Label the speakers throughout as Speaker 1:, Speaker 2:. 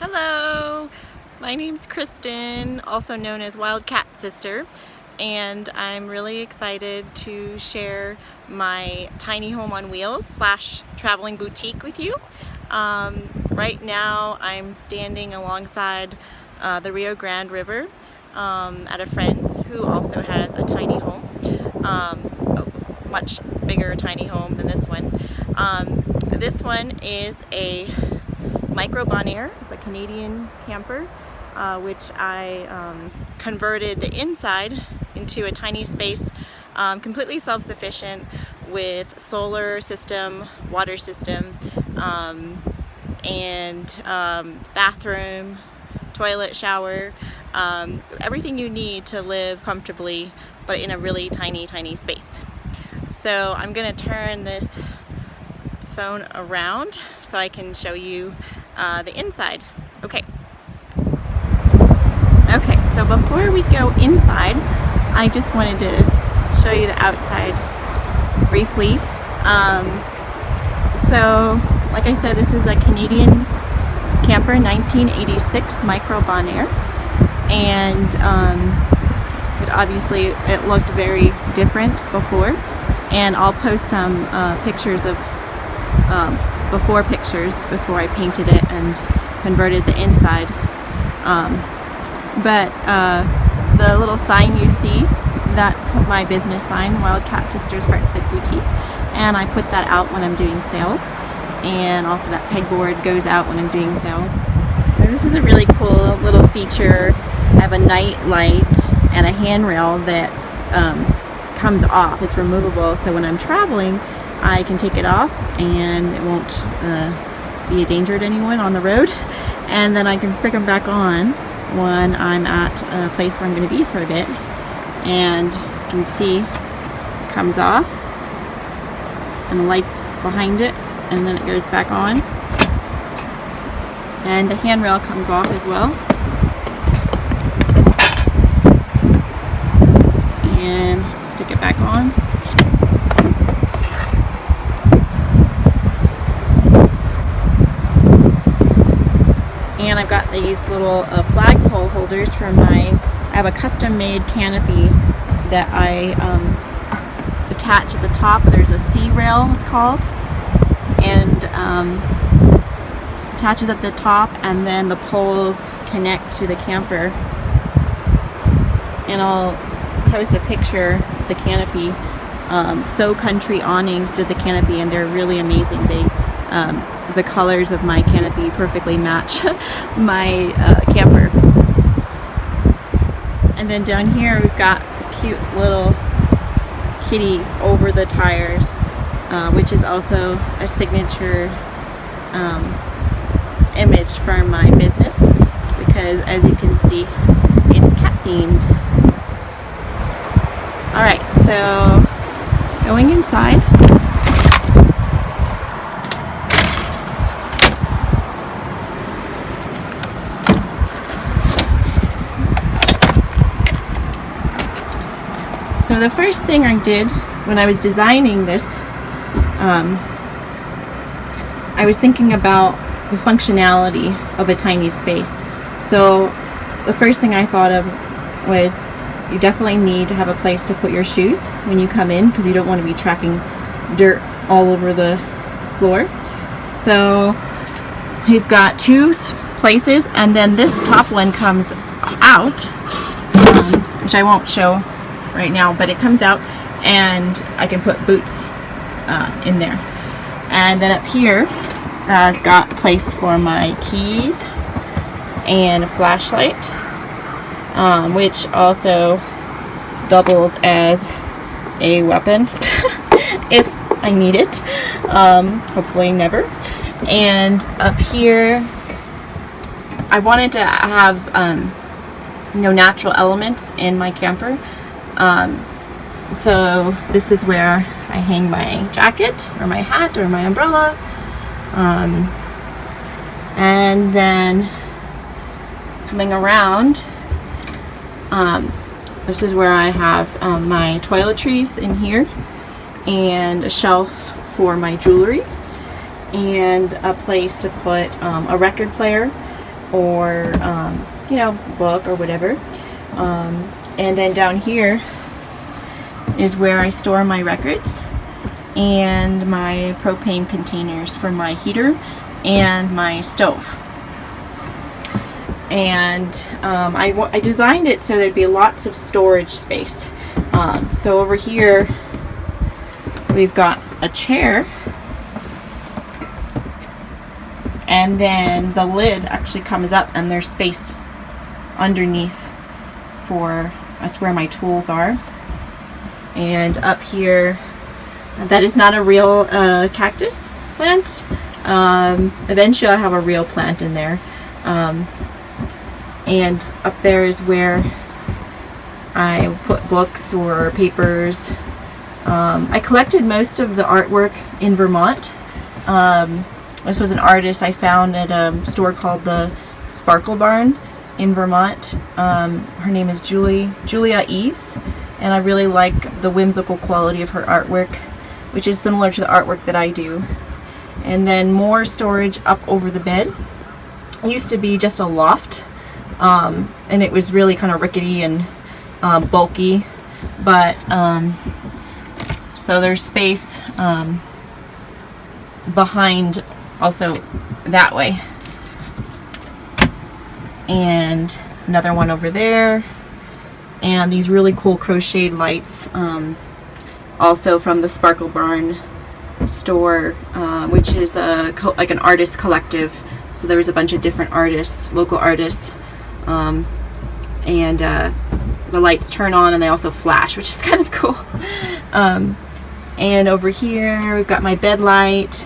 Speaker 1: Hello, my name's Kristen, also known as Wildcat Sister, and I'm really excited to share my tiny home on wheels slash traveling boutique with you. Right now I'm standing alongside the Rio Grande River at a friend's who also has a tiny home, a much bigger tiny home than this one. This one is a micro Bonaire. It's a Canadian camper, which I converted the inside into a tiny space, completely self-sufficient with solar system, water system, and bathroom, toilet, shower, everything you need to live comfortably, but in a really tiny space. So I'm gonna turn this phone around so I can show you the inside. Okay, so before we go inside, I just wanted to show you the outside briefly. So like I said, this is a Canadian camper, 1986 micro Bonaire, and it looked very different before, and I'll post some pictures of before I painted it and converted the inside. The little sign you see, that's my business sign, Wildcat Sisters Heartsick Boutique, and I put that out when I'm doing sales, and also that pegboard goes out when I'm doing sales. And this is a really cool little feature. I have a night light and a handrail that comes off. It's removable, so when I'm traveling I can take it off and it won't be a danger to anyone on the road, and then I can stick them back on when I'm at a place where I'm going to be for a bit, and you can see it comes off and the light's behind it, and then it goes back on, and the handrail comes off as well, and stick it back on. And I've got these little flagpole holders for I have a custom made canopy that I attach at the top. There's a C-rail, it's called, and attaches at the top, and then the poles connect to the camper. And I'll post a picture of the canopy. So Country Awnings did the canopy, and they're really amazing. The colors of my canopy perfectly match my camper. And then down here we've got a cute little kitty over the tires, which is also a signature image for my business, because as you can see, it's cat themed. Alright, so going inside, so the first thing I did when I was designing this, I was thinking about the functionality of a tiny space. So the first thing I thought of was you definitely need to have a place to put your shoes when you come in, because you don't want to be tracking dirt all over the floor. So we've got two places, and then this top one comes out, which I won't show right now, but it comes out and I can put boots in there. And then up here I've got place for my keys and a flashlight, which also doubles as a weapon if I need it, hopefully never. And up here I wanted to have natural elements in my camper. So this is where I hang my jacket or my hat or my umbrella, and then coming around, this is where I have my toiletries in here, and a shelf for my jewelry, and a place to put a record player or you know, book or whatever. And then down here is where I store my records and my propane containers for my heater and my stove. And I designed it so there'd be lots of storage space. So over here we've got a chair, and then the lid actually comes up and there's space underneath for, that's where my tools are. And up here, that is not a real cactus plant. Eventually I'll have a real plant in there. And up there is where I put books or papers. I collected most of the artwork in Vermont. This was an artist I found at a store called the Sparkle Barn in Vermont. Her name is Julia Eves, and I really like the whimsical quality of her artwork, which is similar to the artwork that I do. And then more storage up over the bed. It used to be just a loft, and it was really kind of rickety and bulky, but so there's space behind also that way, and another one over there, and these really cool crocheted lights, also from the Sparkle Barn store, which is like an artist collective. So there was a bunch of different artists, local artists, and the lights turn on and they also flash, which is kind of cool. And over here we've got my bed light,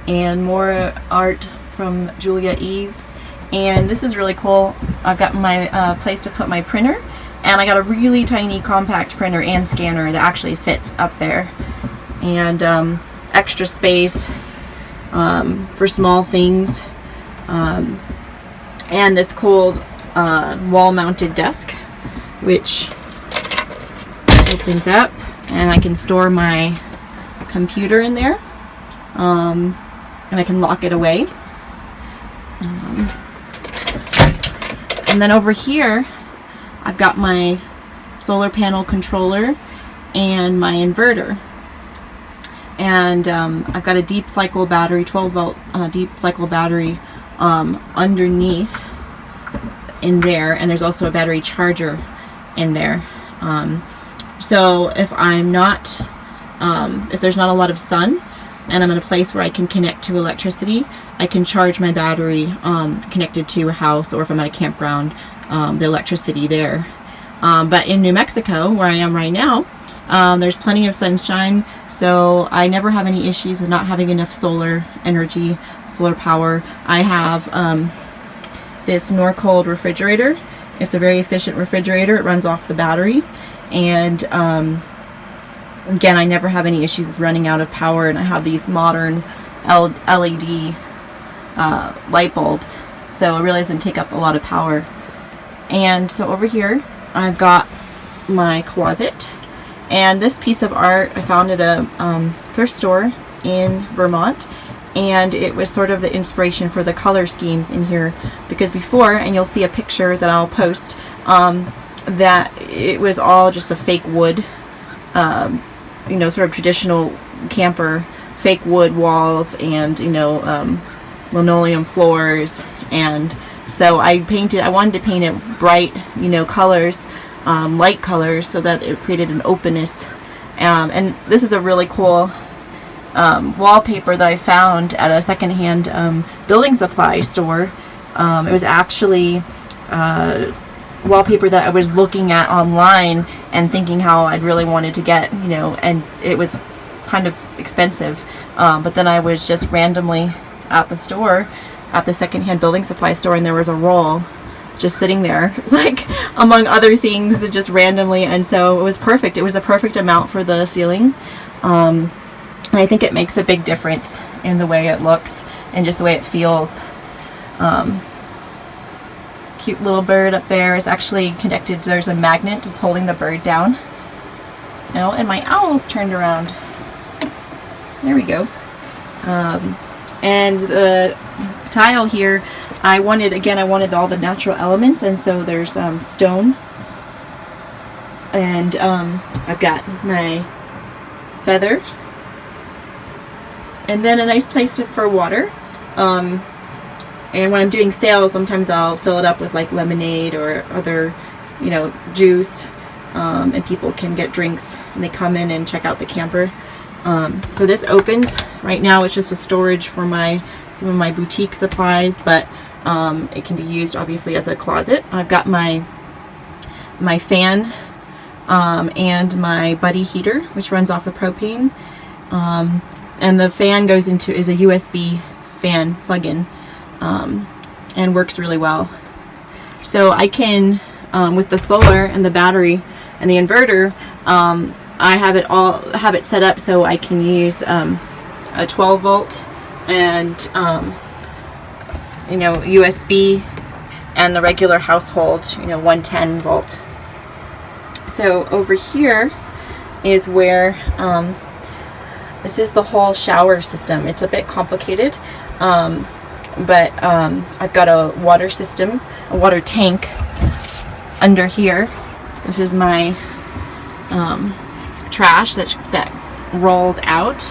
Speaker 1: and more art from Julia Eves. And this is really cool. I've got my place to put my printer, and I got a really tiny compact printer and scanner that actually fits up there, and extra space for small things, and this cool wall-mounted desk which opens up, and I can store my computer in there, and I can lock it away. And then over here I've got my solar panel controller and my inverter, and I've got a deep cycle battery, 12 volt deep cycle battery underneath in there, and there's also a battery charger in there. So if I'm not if there's not a lot of sun and I'm in a place where I can connect to electricity, I can charge my battery connected to a house, or if I'm at a campground, the electricity there. But in New Mexico, where I am right now, there's plenty of sunshine, so I never have any issues with not having enough solar energy, solar power. I have this Norcold refrigerator. It's a very efficient refrigerator. It runs off the battery, and again, I never have any issues with running out of power, and I have these modern LED light bulbs, so it really doesn't take up a lot of power. And so over here I've got my closet, and this piece of art I found at a thrift store in Vermont, and it was sort of the inspiration for the color schemes in here, because before, and you'll see a picture that I'll post, that it was all just a fake wood, you know, sort of traditional camper fake wood walls, and you know, linoleum floors. And so I wanted to paint it bright, you know, colors, light colors, so that it created an openness. And this is a really cool wallpaper that I found at a secondhand building supply store. It was actually wallpaper that I was looking at online and thinking how I'd really wanted to get, you know, and it was kind of expensive. But then I was just randomly at the store, at the secondhand building supply store, and there was a roll just sitting there, like among other things, just randomly, and so it was perfect. It was the perfect amount for the ceiling, and I think it makes a big difference in the way it looks and just the way it feels. Cute little bird up there is actually connected. There's a magnet that's holding the bird down. You know, and my owl's turned around. There we go. And the tile here, I wanted all the natural elements, and so there's stone, and I've got my feathers, and then a nice place for water. And when I'm doing sales, sometimes I'll fill it up with like lemonade or other, juice, and people can get drinks and they come in and check out the camper. So this opens. Right now it's just a storage for some of my boutique supplies, but it can be used obviously as a closet. I've got my fan and my buddy heater, which runs off the propane, and the fan is a USB fan plug-in, and works really well. So I can, with the solar and the battery and the inverter, I have it set up so I can use a 12 volt and USB, and the regular household 110 volt. So over here is where this is the whole shower system. It's a bit complicated, but I've got a water system, a water tank under here. This is my trash that rolls out.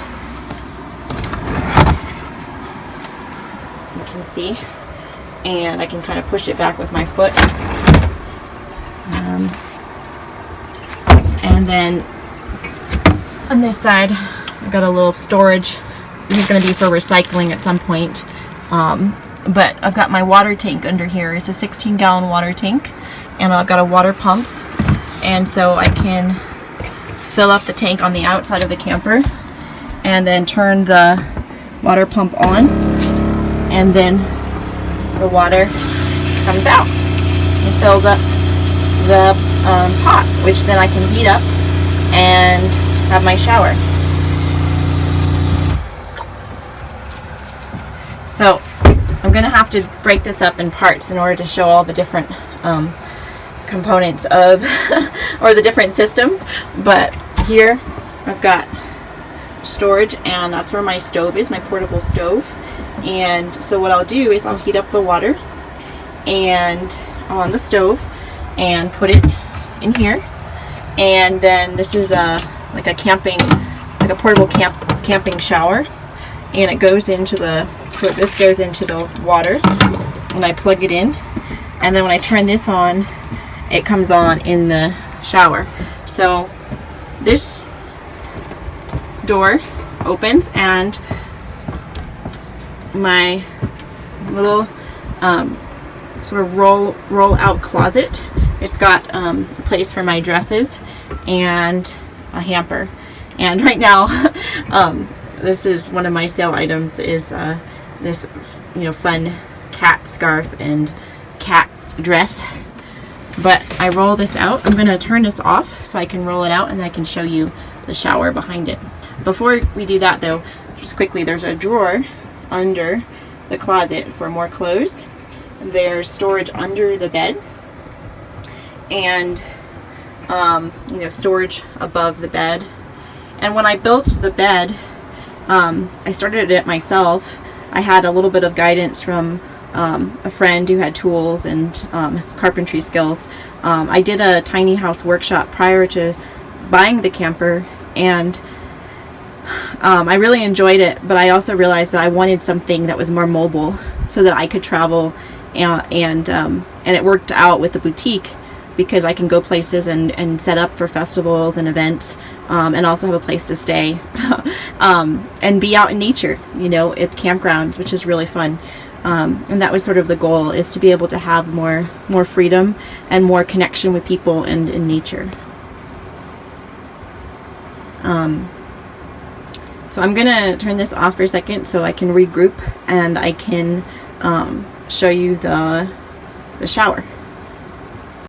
Speaker 1: You can see, and I can kind of push it back with my foot. And then on this side, I've got a little storage. This is going to be for recycling at some point. But I've got my water tank under here. It's a 16-gallon water tank, and I've got a water pump. And so I can fill up the tank on the outside of the camper and then turn the water pump on, and then the water comes out and fills up the pot, which then I can heat up and have my shower. So I'm gonna have to break this up in parts in order to show all the different components of or the different systems. But here I've got storage, and that's where my stove is, my portable stove. And so what I'll do is I'll heat up the water and on the stove and put it in here, and then this is a portable camping shower, and it goes into this goes into the water, and I plug it in, and then when I turn this on, it comes on in the shower. So this door opens, and my little sort of roll out closet. It's got a place for my dresses and a hamper. And right now, this is one of my sale items, is this fun cat scarf and cat dress. But I roll this out. I'm going to turn this off so I can roll it out, and then I can show you the shower behind it. Before we do that though, just quickly, there's a drawer under the closet for more clothes. There's storage under the bed, and storage above the bed. And when I built the bed, I started it myself. I had a little bit of guidance from a friend who had tools and his carpentry skills. I did a tiny house workshop prior to buying the camper, and I really enjoyed it, but I also realized that I wanted something that was more mobile so that I could travel, and it worked out with the boutique because I can go places and set up for festivals and events, and also have a place to stay and be out in nature, at campgrounds, which is really fun. And that was sort of the goal, is to be able to have more freedom and more connection with people and in nature. So I'm gonna turn this off for a second so I can regroup, and I can show you the shower.